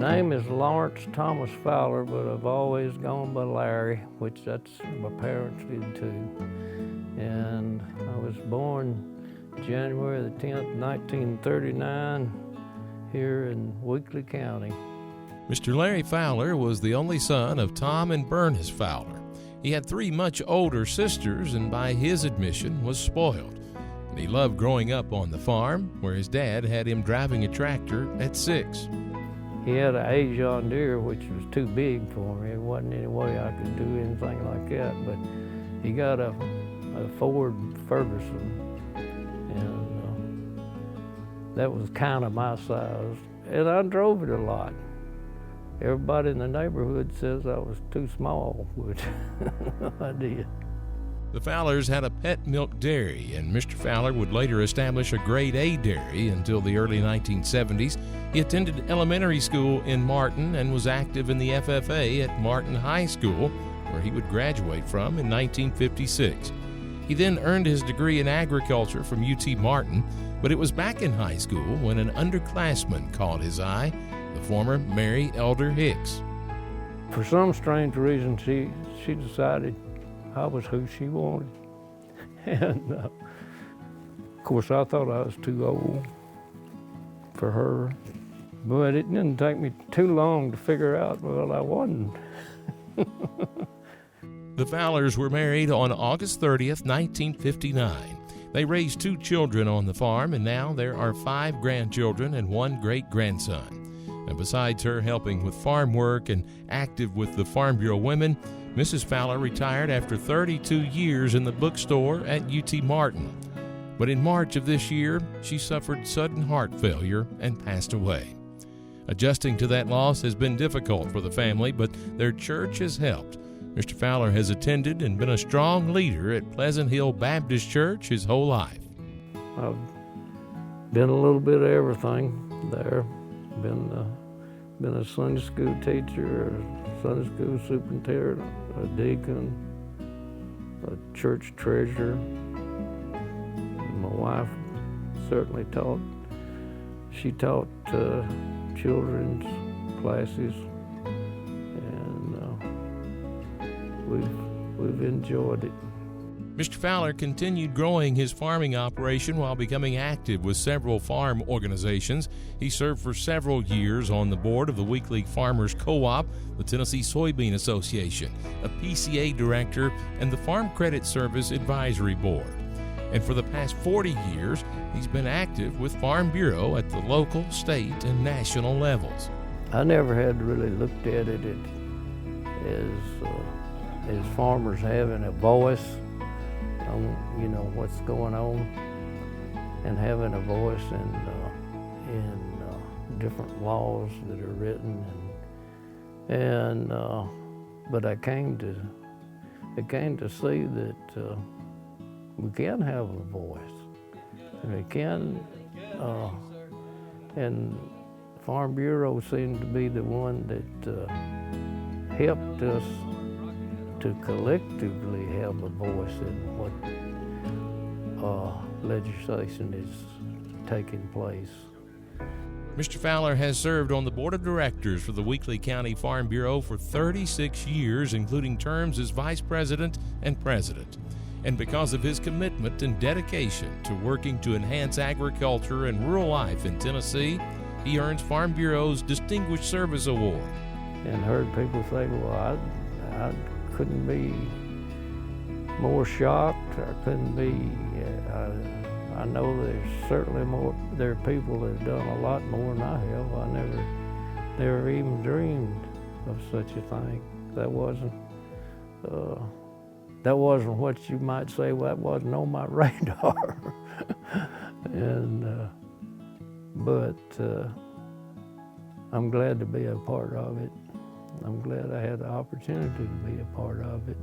name is Lawrence Thomas Fowler, but I've always gone by Larry, which that's my parents did too. And I was born January the 10th, 1939, here in Weakley County. Mr. Larry Fowler was the only son of Tom and Bernice Fowler. He had three much older sisters and by his admission was spoiled. And he loved growing up on the farm where his dad had him driving a tractor at 6. He had an A John Deere, which was too big for me. There wasn't any way I could do anything like that, but he got a Ford Ferguson, and that was kind of my size. And I drove it a lot. Everybody in the neighborhood says I was too small, which I did. The Fowlers had a pet milk dairy, and Mr. Fowler would later establish a grade A dairy until the early 1970s. He attended elementary school in Martin and was active in the FFA at Martin High School, where he would graduate from in 1956. He then earned his degree in agriculture from UT Martin, but it was back in high school when an underclassman caught his eye, the former Mary Elder Hicks. For some strange reason, she decided I was who she wanted. And of course, I thought I was too old for her. But it didn't take me too long to figure out, well, I wasn't. The Fowlers were married on August 30th, 1959. They raised 2 children on the farm, and now there are 5 grandchildren and 1 great-grandson. And besides her helping with farm work and active with the Farm Bureau Women, Mrs. Fowler retired after 32 years in the bookstore at UT Martin. But in March of this year, she suffered sudden heart failure and passed away. Adjusting to that loss has been difficult for the family, but their church has helped. Mr. Fowler has attended and been a strong leader at Pleasant Hill Baptist Church his whole life. I've been a little bit of everything there. Been a Sunday school teacher, a Sunday school superintendent, a deacon, a church treasurer. My wife certainly taught. She taught children's classes, and we've enjoyed it. Mr. Fowler continued growing his farming operation while becoming active with several farm organizations. He served for several years on the board of the Weakley Farmers Co-op, the Tennessee Soybean Association, a PCA director, and the Farm Credit Service Advisory Board. And for the past 40 years, he's been active with Farm Bureau at the local, state, and national levels. I never had really looked at it as farmers having a voice on, what's going on, and having a voice in different laws that are written, but I came to see that we can have a voice, and we can, and Farm Bureau seemed to be the one that helped us to collectively have a voice in what legislation is taking place. Mr. Fowler has served on the board of directors for the Weakley County Farm Bureau for 36 years, including terms as vice president and president. And because of his commitment and dedication to working to enhance agriculture and rural life in Tennessee, he earns Farm Bureau's Distinguished Service Award. And heard people say, well, I couldn't be more shocked. I couldn't be, I know there are people that have done a lot more than I have. I never even dreamed of such a thing. That wasn't what you might say, well, that wasn't on my radar. But I'm glad to be a part of it. I'm glad I had the opportunity to be a part of it.